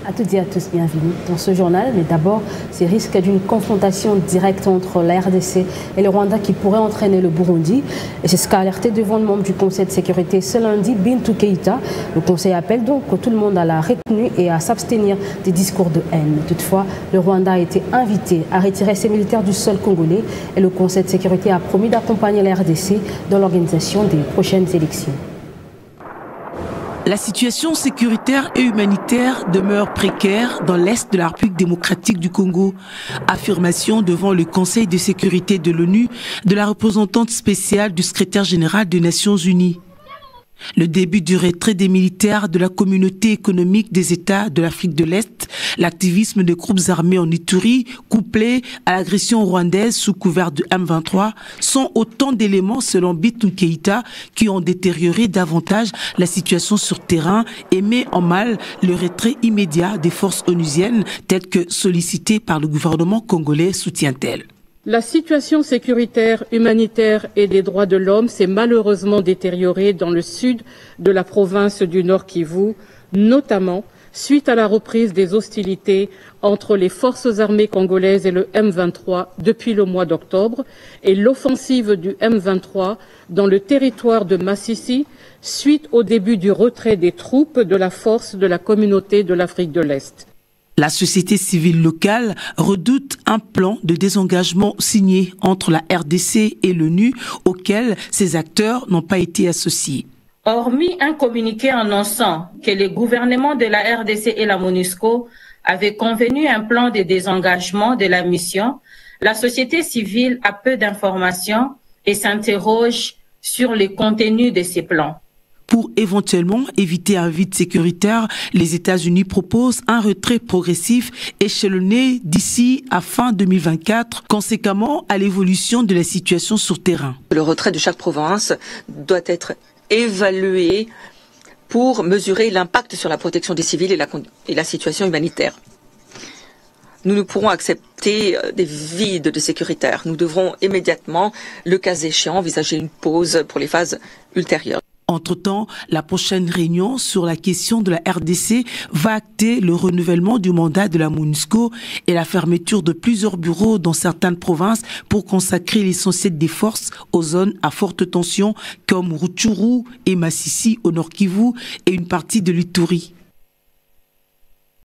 À toutes et à tous, bienvenue dans ce journal. Mais d'abord, ces risques d'une confrontation directe entre la RDC et le Rwanda qui pourrait entraîner le Burundi. Et c'est ce qu'a alerté devant le membre du Conseil de sécurité ce lundi, Bintou Keïta. Le Conseil appelle donc tout le monde à la retenue et à s'abstenir des discours de haine. Toutefois, le Rwanda a été invité à retirer ses militaires du sol congolais et le Conseil de sécurité a promis d'accompagner la RDC dans l'organisation des prochaines élections. La situation sécuritaire et humanitaire demeure précaire dans l'est de la République démocratique du Congo. Affirmation devant le Conseil de sécurité de l'ONU de la représentante spéciale du secrétaire général des Nations Unies. Le début du retrait des militaires de la communauté économique des États de l'Afrique de l'Est, l'activisme des groupes armés en Ituri, couplé à l'agression rwandaise sous couvert du M23, sont autant d'éléments, selon Bintou Keïta, qui ont détérioré davantage la situation sur terrain et met en mal le retrait immédiat des forces onusiennes, telles que sollicitées par le gouvernement congolais, soutient-elle. La situation sécuritaire, humanitaire et des droits de l'homme s'est malheureusement détériorée dans le sud de la province du Nord Kivu, notamment suite à la reprise des hostilités entre les forces armées congolaises et le M23 depuis le mois d'octobre et l'offensive du M23 dans le territoire de Massissi suite au début du retrait des troupes de la force de la communauté de l'Afrique de l'Est. La société civile locale redoute un plan de désengagement signé entre la RDC et l'ONU auquel ces acteurs n'ont pas été associés. Hormis un communiqué annonçant que les gouvernements de la RDC et la MONUSCO avaient convenu un plan de désengagement de la mission, la société civile a peu d'informations et s'interroge sur le contenu de ces plans. Pour éventuellement éviter un vide sécuritaire, les États-Unis proposent un retrait progressif échelonné d'ici à fin 2024, conséquemment à l'évolution de la situation sur terrain. Le retrait de chaque province doit être évalué pour mesurer l'impact sur la protection des civils et la situation humanitaire. Nous ne pourrons accepter des vides de sécuritaire. Nous devrons immédiatement, le cas échéant, envisager une pause pour les phases ultérieures. Entre-temps, la prochaine réunion sur la question de la RDC va acter le renouvellement du mandat de la MONUSCO et la fermeture de plusieurs bureaux dans certaines provinces pour consacrer l'essentiel des forces aux zones à forte tension comme Rutshuru et Massissi au Nord Kivu et une partie de l'Ituri.